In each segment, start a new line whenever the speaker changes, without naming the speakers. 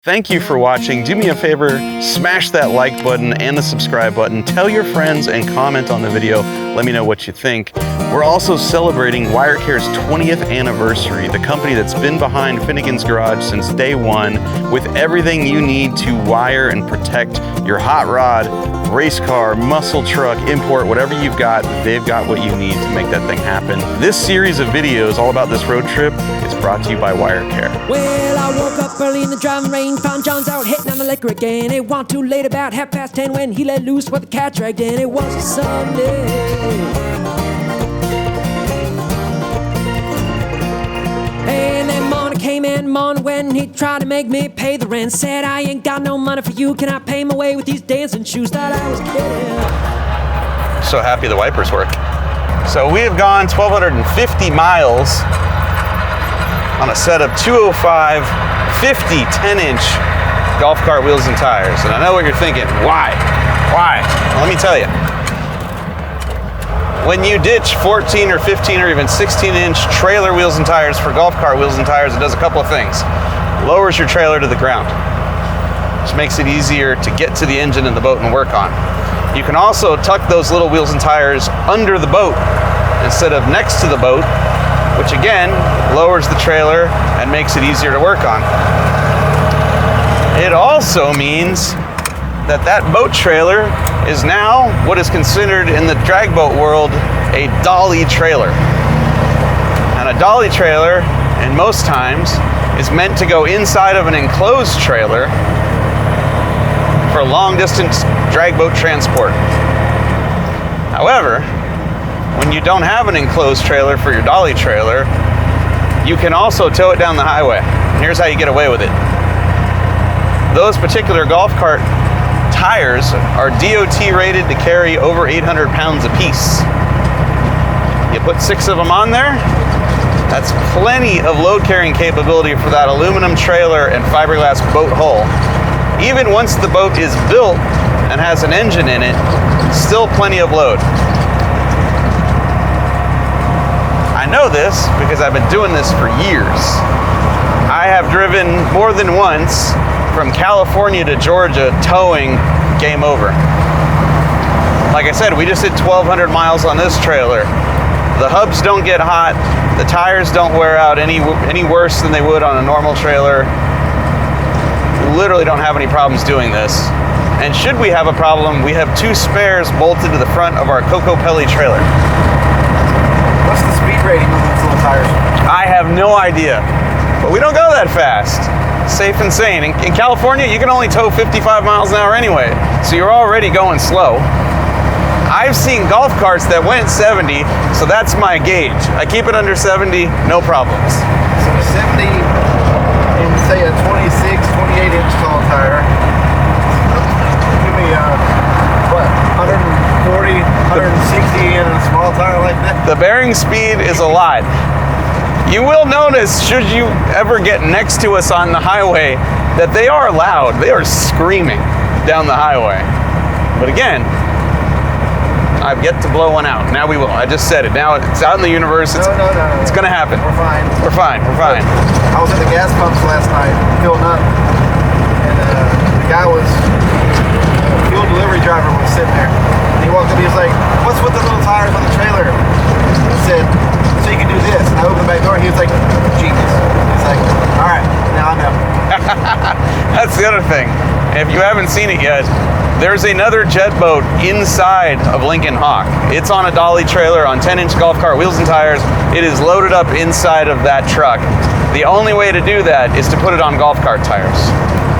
Thank you for watching. Do me a favor, smash that like button and the subscribe button. Tell your friends and comment on the video. Let me know what you think. We're also celebrating WireCare's 20th anniversary, the company that's been behind Finnegan's Garage since day one, with everything you need to wire and protect your hot rod, race car, muscle truck, import, whatever you've got, they've got what you need to make that thing happen. This series of videos all about this road trip is brought to you by WireCare.
Well, I woke up early in the driving rain, found John's out hitting on the liquor again. It wasn't too late, about 10:30 when he let loose with the cat dragged in. It was a Sunday. And then morning came in, morning when he tried to make me pay the rent. Said, I ain't got no money for you, can I pay my way with these dancing shoes? Thought I was kidding.
So happy the wipers work. So we have gone 1,250 miles on a set of 205 50 10-inch golf cart wheels and tires. And I know what you're thinking, why? Why? Well, let me tell you. When you ditch 14 or 15 or even 16-inch trailer wheels and tires for golf cart wheels and tires, it does a couple of things. Lowers your trailer to the ground, which makes it easier to get to the engine and the boat and work on. You can also tuck those little wheels and tires under the boat instead of next to the boat, which again lowers the trailer and makes it easier to work on. It also means that that boat trailer is now what is considered in the drag boat world a dolly trailer. And a dolly trailer, in most times, is meant to go inside of an enclosed trailer for long distance drag boat transport. However, when you don't have an enclosed trailer for your dolly trailer, you can also tow it down the highway. And here's how you get away with it. Those particular golf cart tires are DOT rated to carry over 800 pounds apiece. You put 6 of them on there, that's plenty of load carrying capability for that aluminum trailer and fiberglass boat hull. Even once the boat is built and has an engine in it, still plenty of load. I know this because I've been doing this for years. I have driven more than once from California to Georgia towing game over. Like I said, we just did 1,200 miles on this trailer. The hubs don't get hot, the tires don't wear out any worse than they would on a normal trailer. Literally don't have any problems doing this. And should we have a problem, we have 2 spares bolted to the front of our Coco Pelli trailer.
What's the speed rating on those little tires?
I have no idea, but we don't go that fast. Safe and sane. In California, you can only tow 55 miles an hour anyway, so you're already going slow. I've seen golf carts that went 70, so that's my gauge. I keep it under 70, no problems.
So 70 in, say, a 26, 28-inch tall tire. Give me, 140, 160 in a small tire like that?
The bearing speed is a lot. You will notice, should you ever get next to us on the highway, that they are loud. They are screaming down the highway. But again, I've yet to blow one out. Now we will. I just said it. Now it's out in the universe. It's,
No.
It's going to happen.
We're fine.
We're fine. We're fine.
I was at the gas pumps last night, filling up, and the guy was, fuel delivery driver was sitting there. And he walked up, he was like, what's with the little tires on the trailer? I said, so you can do this. And I opened the back door, and he was like, genius. He's like, all right, now I know.
That's the other thing. If you haven't seen it yet, there's another jet boat inside of Lincoln Hawk. It's on a dolly trailer on 10-inch golf cart wheels and tires. It is loaded up inside of that truck. The only way to do that is to put it on golf cart tires.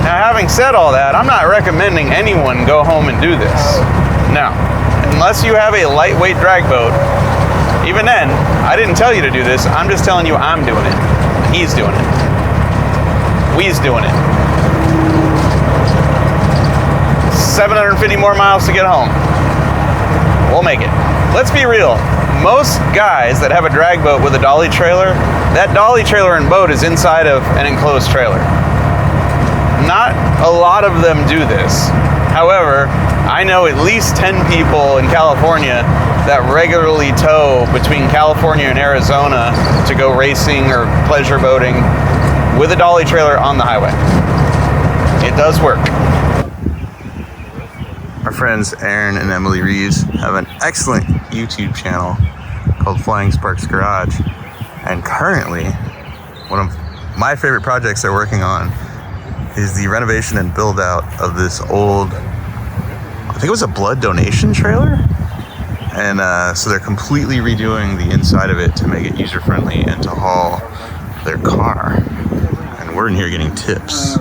Now, having said all that, I'm not recommending anyone go home and do this. No. Unless you have a lightweight drag boat. Even then, I didn't tell you to do this. I'm just telling you I'm doing it. He's doing it. We's doing it. 750 more miles to get home. We'll make it. Let's be real. Most guys that have a drag boat with a dolly trailer, that dolly trailer and boat is inside of an enclosed trailer. Not a lot of them do this. However, I know at least 10 people in California that regularly tow between California and Arizona to go racing or pleasure boating with a dolly trailer on the highway. does work. Our friends Aaron and Emily Reeves have an excellent YouTube channel called Flying Sparks Garage. And currently, one of my favorite projects they're working on is the renovation and build out of this old, I think it was a blood donation trailer. And so they're completely redoing the inside of it to make it user friendly and to haul their car. And we're in here getting tips.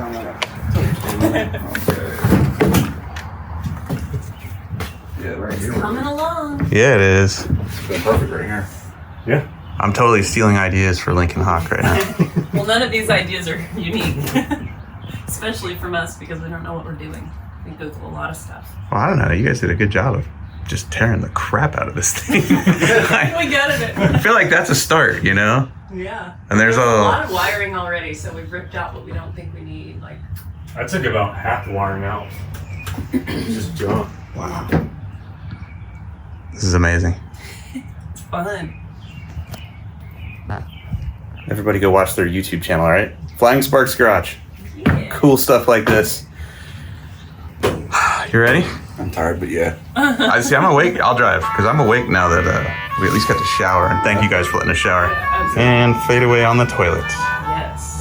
It's coming along.
Yeah, it is.
It's been perfect right here.
Yeah.
I'm totally stealing ideas for Lincoln Hawk right now.
Well, none of these ideas are unique, especially from us because we don't know what we're doing. We go through a lot of stuff.
Well, I don't know. You guys did a good job of just tearing the crap out of this thing.
We got it.
I feel like that's a start, you know?
Yeah.
And there's
a lot of wiring already, so we've ripped out what we don't think we need. Like,
I took about half the wiring out. Just junk.
Wow. This is amazing.
it's fun.
Everybody go watch their YouTube channel, all right? Flying Sparks Garage.
Yeah.
Cool stuff like this. You ready?
I'm tired, but yeah.
I see. I'm awake. I'll drive because I'm awake now that we at least got to shower. And thank you guys for letting us shower.
Yeah, absolutely.
And fade away on the toilet.
Yes.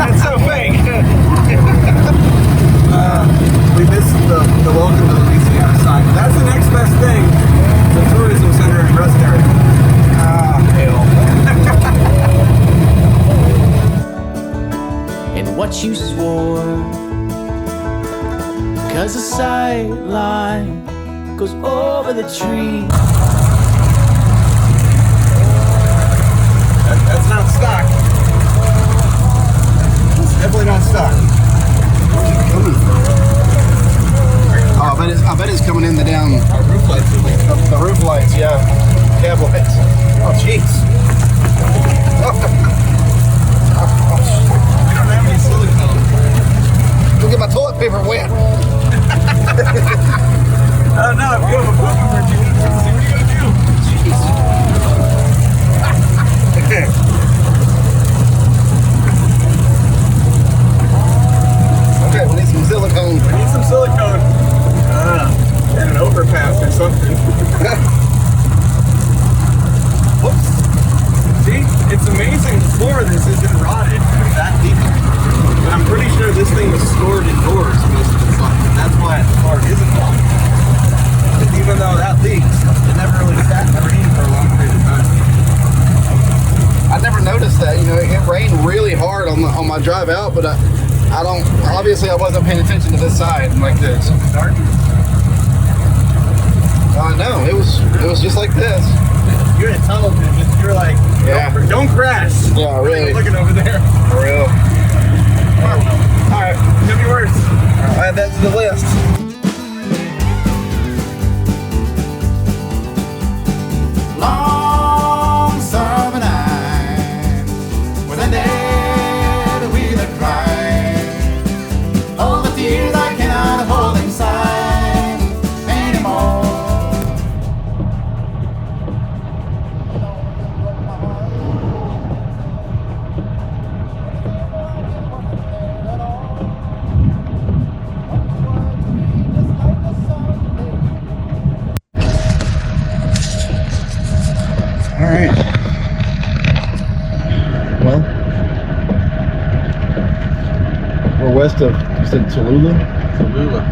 It's so fake. We missed the welcome to Louisiana sign. That's the next best thing. The tourism center in Preston. Hell.
And what you swore, 'cause the sight line goes over the tree.
That's not stock. It's definitely not stock. Oh, I bet it's coming in the down. Our roof lights. The roof lights, yeah. Cab lights. Oh, jeez. We don't have any silicone. Look at my toilet paper wet. Oh no, if you have a poop emergency, what are you gonna do? Jeez. Okay, we need some silicone. We need some silicone. And an overpass or something. Whoops. See, it's amazing the floor of this isn't rotted that deep. But I'm pretty sure this thing was stored indoors most of the time. That's why the floor isn't rotted. Because even though that leaks, it never really sat in the rain for a long period of time. I never noticed that. You know, it rained really hard on my drive out, but I don't. Obviously, I wasn't paying attention to this side like this. No, it was just like this. You're in a tunnel vision. You're like, yeah, don't crash. Yeah, really. Looking over there. For real. All right, could be worse. I'll add that to the list.
Long summer night, with a dead with a cry, all the tears I cannot hold inside anymore. All right. Well, we're west of, you said Tallulah?
Tallulah.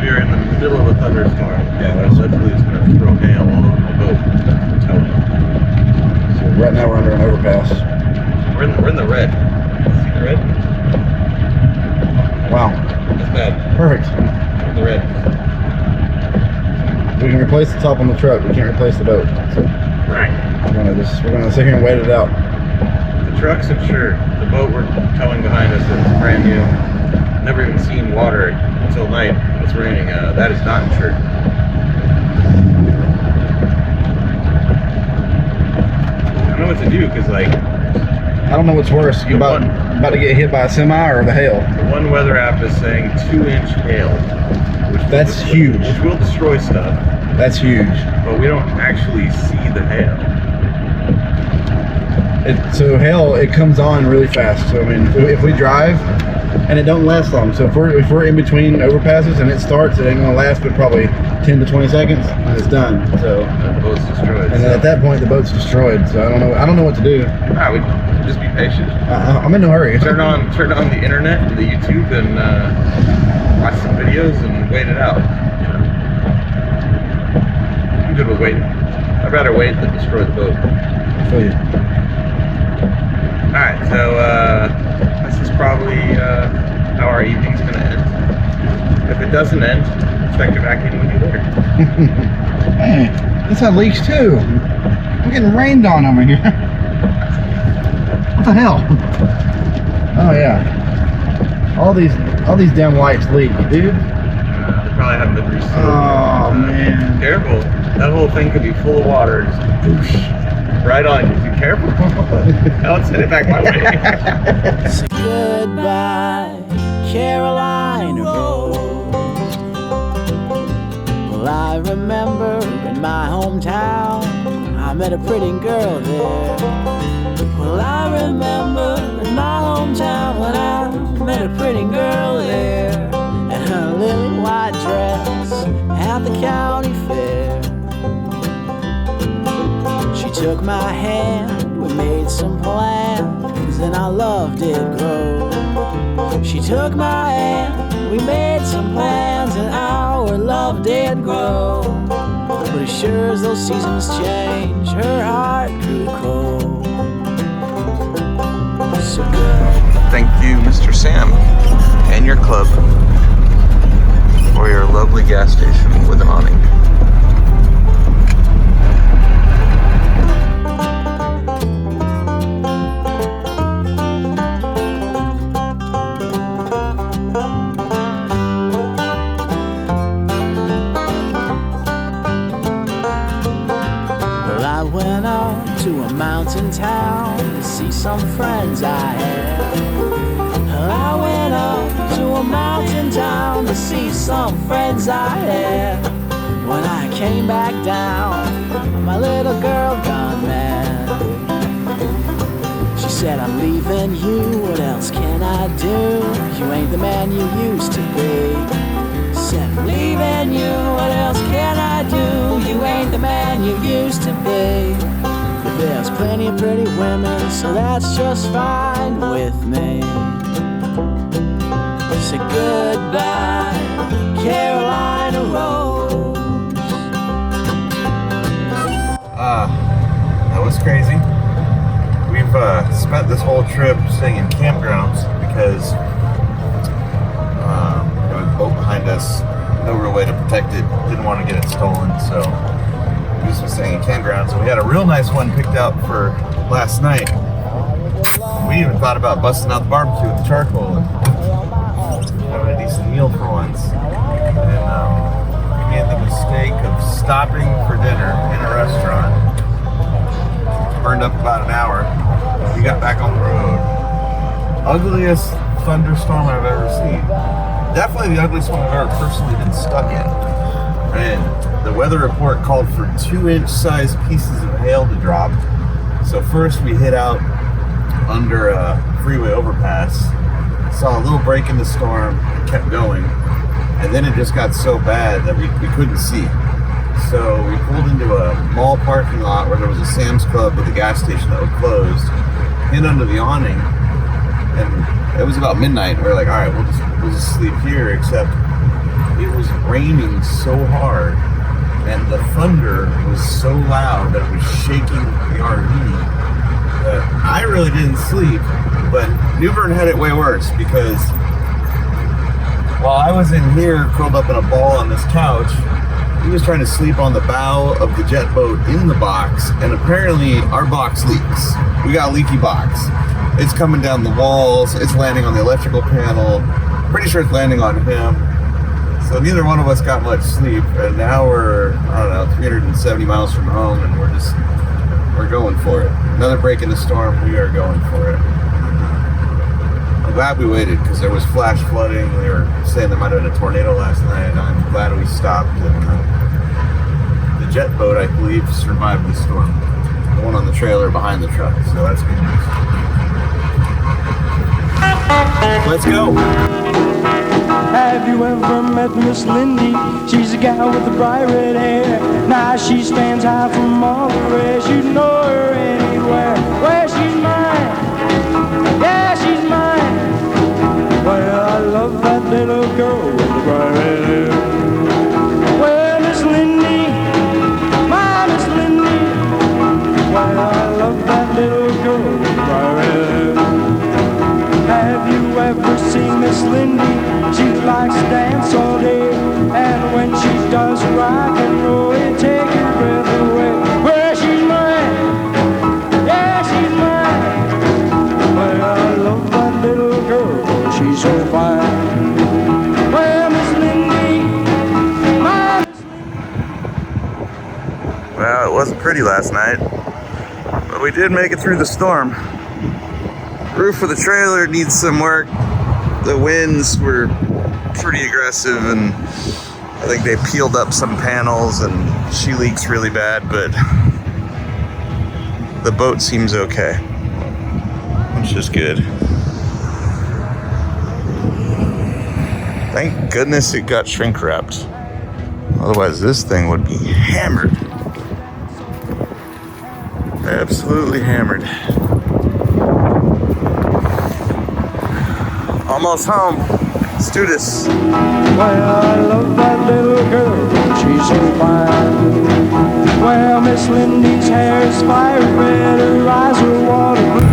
We are in the middle of a thunderstorm. Yeah, that's literally just going to throw hail all over the boat. I'm telling you.
So right now we're under an overpass.
We're in the red. See the red?
Wow.
That's bad.
Perfect.
We're in the red.
We can replace the top on the truck. We can't replace the boat. So
Right.
we're gonna sit here and wait it out.
The truck's insured. The boat we're towing behind us is brand new. Never even seen water until night. It's raining. That is not insured.
I'm
know what to do because, like,
I don't know what's worse. You about to get hit by a semi or the hail?
the one weather app is saying 2-inch hail.
That's huge.
Which will destroy stuff,
That's huge.
but we don't actually see the hail.
So hail, it comes on really fast. So I mean, if we drive, and it don't last long. So if we're in between overpasses and it starts, it ain't gonna last but probably 10 to 20 seconds, and it's done. So
The boat's destroyed.
and then at that point, the boat's destroyed. So I don't know what to do.
We just be patient.
I'm in no hurry.
Turn on the internet and the YouTube and watch some videos and wait it out. You know, I'm good with waiting. I'd rather wait than destroy the boat.
I feel you.
All right, so this is probably how our evening's gonna end. If it doesn't end, expect it back in with you later.
Hey, this had leaks too. I'm getting rained on over here. What the hell? Oh yeah. All these damn lights leak, dude.
They probably haven't been resealed.
Oh man.
Careful. That whole thing could be full of water. Just whoosh, right on you. Be careful. Don't send it back my way.
Say goodbye, Carolina Road. Well, I remember in my hometown, I met a pretty girl there. Well, I remember in my hometown when I met a pretty girl there. And her little white dress at the county fair. She took my hand, we made some plans, and our love did grow. She took my hand, we made some plans, and our love did grow. But as sure as those seasons change, her heart grew cold. So good.
Thank you, Mr. Sam, and your club for your lovely gas station with an awning.
Well, I went up to a mountain town to see some friends I had. Well, I went up to a mountain town to see some friends I had. When I came back down, my little girl gone mad. She said, I'm leaving you, what else can I do? You ain't the man you used to be. Said, I'm leaving you, what else can I do? You ain't the man you used to be. But there's plenty of pretty women, so that's just fine with me. Say goodbye, Carolina Rose.
That was crazy. We've spent this whole trip staying in campgrounds because there was a boat behind us, no real way to protect it, didn't want to get it stolen, so we just been staying in campgrounds. And we had a real nice one picked out for last night. We even thought about busting out the barbecue with the charcoal and having a decent meal for once. And we made the mistake of stopping for dinner in a restaurant. Burned up about an hour. We got back on the road. Ugliest thunderstorm I've ever seen. Definitely the ugliest one I've ever personally been stuck in. And the weather report called for 2-inch sized pieces of hail to drop. So first we hit out under a freeway overpass, saw a little break in the storm, kept going, and then it just got so bad that we couldn't see. So we pulled into a mall parking lot where there was a Sam's Club with a gas station that was closed, hid under the awning, and it was about midnight. We were like, all right, we'll just sleep here, except it was raining so hard and the thunder was so loud that it was shaking the RV that I really didn't sleep. But New Bern had it way worse because while I was in here curled up in a ball on this couch, he was trying to sleep on the bow of the jet boat in the box, and apparently our box leaks. We got a leaky box. It's coming down the walls, it's landing on the electrical panel, pretty sure it's landing on him. So neither one of us got much sleep, and now we're, I don't know, 370 miles from home, and we're going for it. Another break in the storm. We are going for it. I'm glad we waited because there was flash flooding. They were saying there might have been a tornado last night. I'm glad we stopped. And the jet boat, I believe, survived the storm. The one on the trailer behind the truck. So that's good news. Let's go.
Have you ever met Miss Lindy? She's a gal with the bright red hair. Now she stands out from all the rest. You know her anywhere. Well, she's mine. Yeah, she's mine. Well, I love that little girl with the bright red hair. Well, Miss Lindy, my Miss Lindy. Well, I love that little girl with the bright red hair. Have you ever seen Miss Lindy? She likes to dance all day, and when she does rock and roll, it takes your breath away. Well, she's mine, yeah, she's mine. Well, I love that little girl, she's so fine. Well, Miss Lindy, my Miss Lindy.
Well, it wasn't pretty last night, but we did make it through the storm. Roof of the trailer needs some work. The winds were pretty aggressive, and I think they peeled up some panels, and she leaks really bad, but the boat seems okay, which is good. Thank goodness it got shrink wrapped. Otherwise this thing would be hammered. Absolutely hammered. Almost home. Let's do this.
Well, I love that little girl, she's so fine. Well, Miss Lindy's hair is fire red, her eyes are water blue.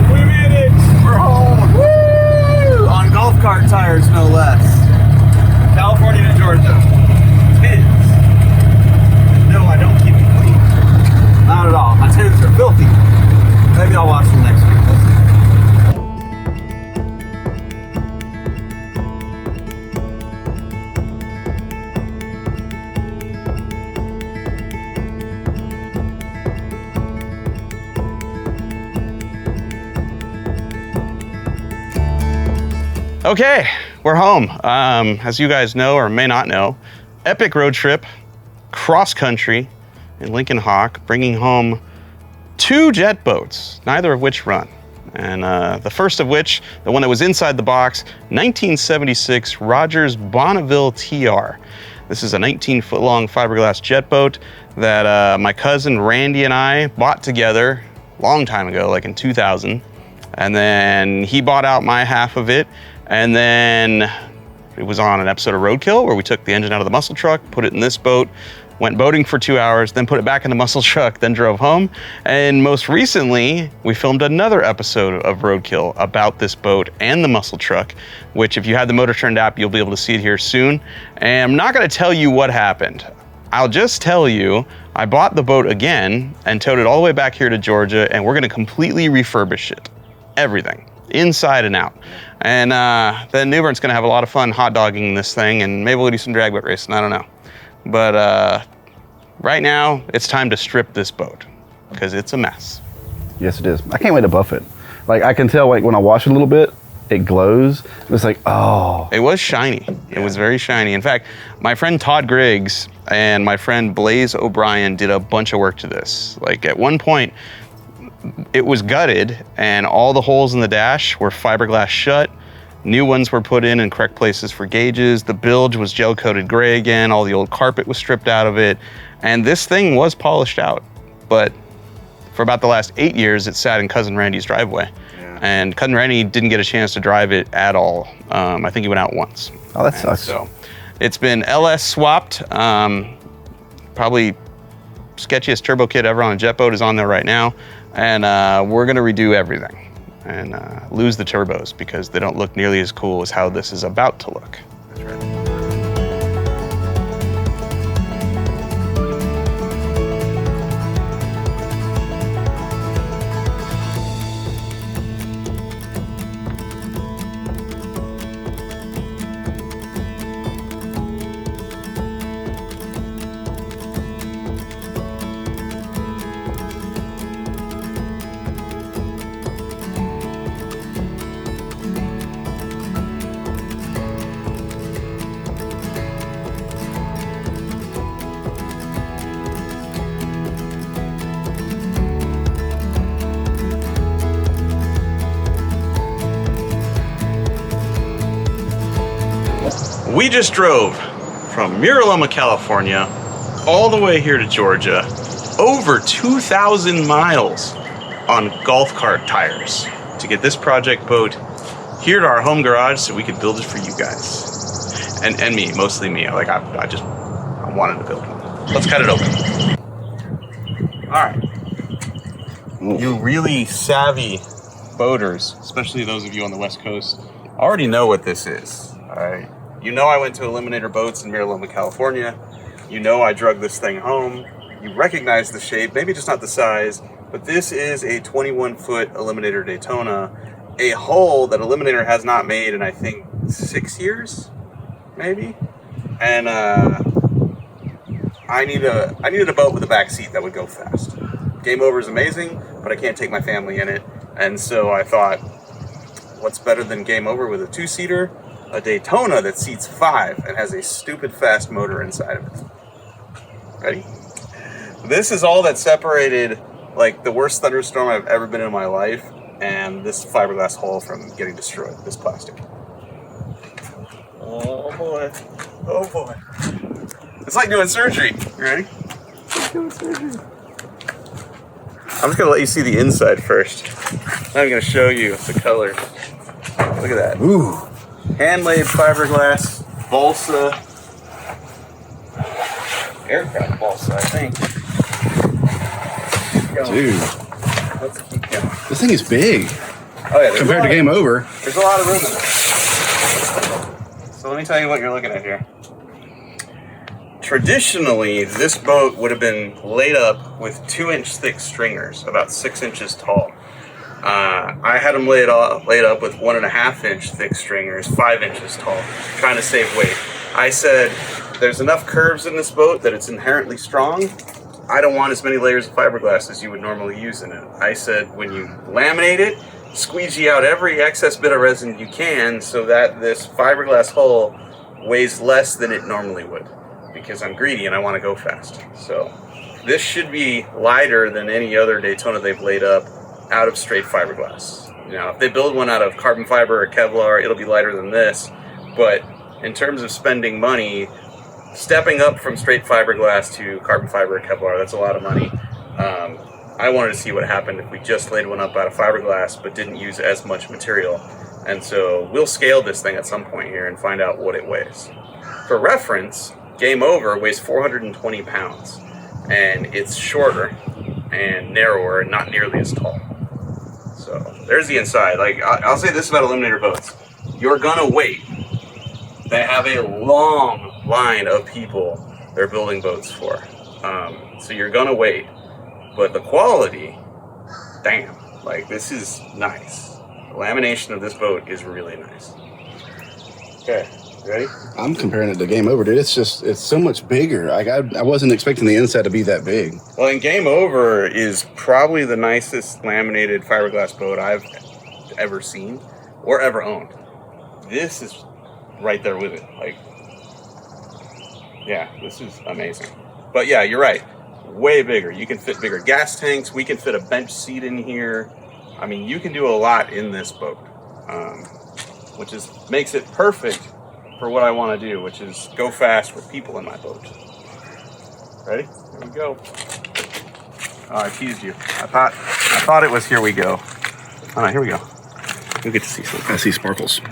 20 minutes, we're home. Woo! On golf cart tires, no less. California to Georgia. Tins. No, I don't keep it clean. Not at all. My tins are filthy. Maybe I'll watch them next week. Okay, we're home. As you guys know or may not know, epic road trip, cross country in Lincoln Hawk, bringing home 2 jet boats, neither of which run. And the first of which, the one that was inside the box, 1976 Rogers Bonneville TR. This is a 19-foot long fiberglass jet boat that my cousin Randy and I bought together a long time ago, like in 2000. And then he bought out my half of it. And then it was on an episode of Roadkill where we took the engine out of the muscle truck, put it in this boat, went boating for 2 hours, then put it back in the muscle truck, then drove home. And most recently, we filmed another episode of Roadkill about this boat and the muscle truck, which if you have the Motor Trend app, you'll be able to see it here soon. And I'm not gonna tell you what happened. I'll just tell you, I bought the boat again and towed it all the way back here to Georgia, and we're gonna completely refurbish it. Everything, inside and out. And then New Bern's gonna have a lot of fun hot dogging this thing, and maybe we'll do some drag boat racing, I don't know. But right now, it's time to strip this boat because it's a mess.
Yes, it is. I can't wait to buff it. Like, I can tell, like, when I wash it a little bit, it glows. It's like, oh.
It was shiny. It was very shiny. In fact, my friend Todd Griggs and my friend Blaze O'Brien did a bunch of work to this. Like, at one point, it was gutted and all the holes in the dash were fiberglass shut. New ones were put in correct places for gauges. The bilge was gel coated gray again. All the old carpet was stripped out of it. And this thing was polished out. But for about the last 8 years, it sat in Cousin Randy's driveway. Yeah. And Cousin Randy didn't get a chance to drive it at all. I think he went out once.
Oh, that sucks.
So it's been LS swapped. Probably sketchiest turbo kit ever on a jet boat is on there right now. And we're gonna redo everything and lose the turbos because they don't look nearly as cool as how this is about to look. That's right. We just drove from Miraloma, California, all the way here to Georgia, over 2,000 miles on golf cart tires to get this project boat here to our home garage so we could build it for you guys. And me, mostly me. Like I wanted to build one. Let's cut it open. All right. You really savvy boaters, especially those of you on the West Coast, already know what this is. All right. You know I went to Eliminator Boats in Miraloma, California. You know I drug this thing home. You recognize the shape, maybe just not the size, but this is a 21-foot Eliminator Daytona, a hull that Eliminator has not made in, I think, 6 years, maybe. And I needed a boat with a back seat that would go fast. Game Over is amazing, but I can't take my family in it. And so I thought, what's better than Game Over with a two-seater? A Daytona that seats 5 and has a stupid fast motor inside of it. Ready? This is all that separated like the worst thunderstorm I've ever been in my life and this fiberglass hull from getting destroyed, this plastic. Oh boy. Oh boy. It's like doing surgery. You ready? It's doing surgery. I'm just gonna let you see the inside first. I'm gonna show you the color. Look at that. Ooh. Hand-laid fiberglass, balsa, aircraft balsa, I think.
Dude,
Let's keep going.
this thing is big
Oh yeah,
compared to Game Over.
There's a lot of room in there. So let me tell you what you're looking at here. Traditionally, this boat would have been laid up with 2-inch thick stringers, about 6 inches tall. I had them laid up with 1.5-inch thick stringers, 5 inches tall, trying to save weight. I said, there's enough curves in this boat that it's inherently strong. I don't want as many layers of fiberglass as you would normally use in it. I said, when you laminate it, squeegee out every excess bit of resin you can so that this fiberglass hull weighs less than it normally would. Because I'm greedy and I want to go fast. So this should be lighter than any other Daytona they've laid up out of straight fiberglass. Now, if they build one out of carbon fiber or Kevlar, it'll be lighter than this. But in terms of spending money, stepping up from straight fiberglass to carbon fiber or Kevlar, that's a lot of money. I wanted to see what happened if we just laid one up out of fiberglass but didn't use as much material. And so we'll scale this thing at some point here and find out what it weighs. For reference, Game Over weighs 420 pounds, and it's shorter and narrower and not nearly as tall. So there's the inside. Like I'll say this about Eliminator boats: you're gonna wait. They have a long line of people they're building boats for, so you're gonna wait. But the quality, damn, like this is nice. The lamination of this boat is really nice. Okay. Ready?
I'm comparing it to Game Over, dude. It's so much bigger. Like I wasn't expecting the inside to be that big.
Well, and Game Over is probably the nicest laminated fiberglass boat I've ever seen or ever owned. This is right there with it. Like, yeah, this is amazing. But yeah, you're right. Way bigger. You can fit bigger gas tanks. We can fit a bench seat in here. I mean, you can do a lot in this boat, which makes it perfect for what I want to do, which is go fast with people in my boat. Ready? Here we go. Oh, I teased you. I thought it was here we go. Oh no, here we go. You get to see something.
I see sparkles.
It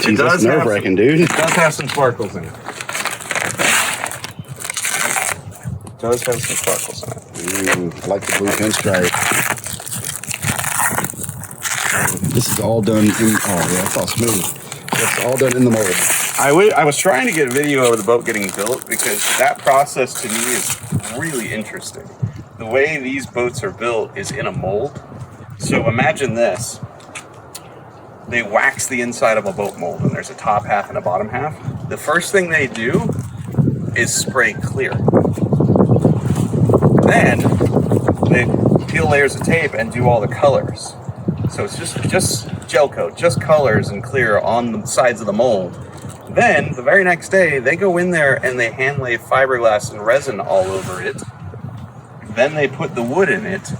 Jeez, that's nerve-wracking, dude.
It does have some sparkles in it. It does have some sparkles in it.
Ooh, I like the blue pinstripe. This is all done in, oh yeah, it's all smooth. It's all done in the mold.
I was trying to get video of the boat getting built because that process to me is really interesting. The way these boats are built is in a mold. So imagine this. They wax the inside of a boat mold and there's a top half and a bottom half. The first thing they do is spray clear. Then they peel layers of tape and do all the colors. So it's just gel coat, just colors and clear on the sides of the mold. Then, the very next day, they go in there and they hand lay fiberglass and resin all over it. Then they put the wood in it.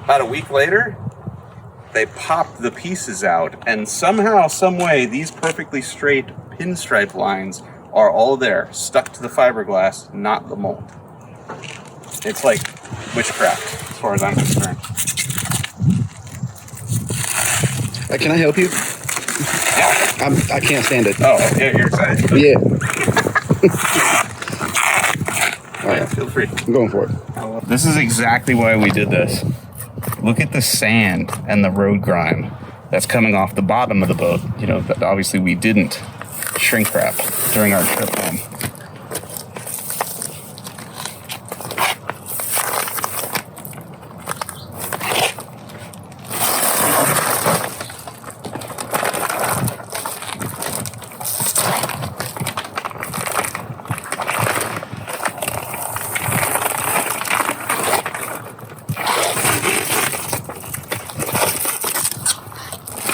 About a week later, they pop the pieces out, and somehow, some way, these perfectly straight pinstripe lines are all there, stuck to the fiberglass, not the mold. It's like witchcraft, as far as I'm concerned.
Can I help you? I can't stand it.
Oh, yeah, you're excited.
Yeah.
All right, feel free.
I'm going for it.
This is exactly why we did this. Look at the sand and the road grime that's coming off the bottom of the boat. You know, that obviously we didn't shrink wrap during our trip home.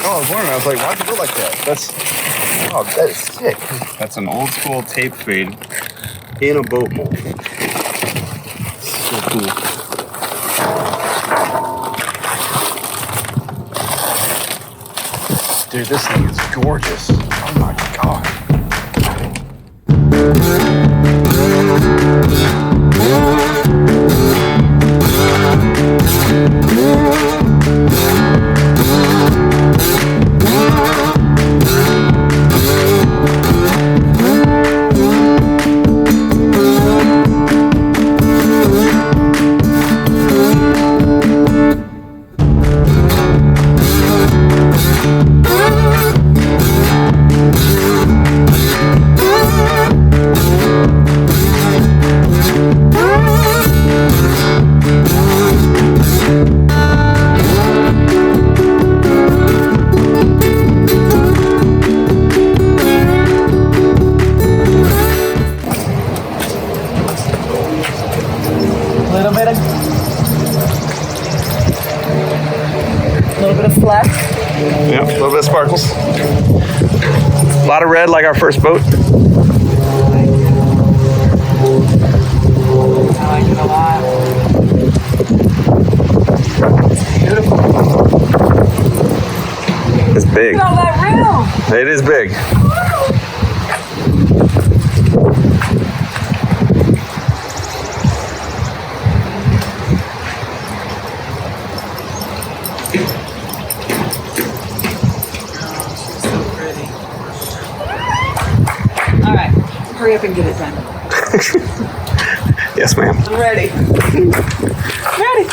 Oh, I was wondering. I was like, why'd you go like that? That is sick.
That's an old school tape fade in a boat mold.
So cool. Dude, this thing is gorgeous. Oh my god.
Yeah, a little bit of sparkles. A lot of red like our first boat.
I like it a lot. Beautiful.
It's big.
Look at all that room.
It is big.
All right, hurry up and get it done.
Yes, ma'am.
I'm ready. Ready.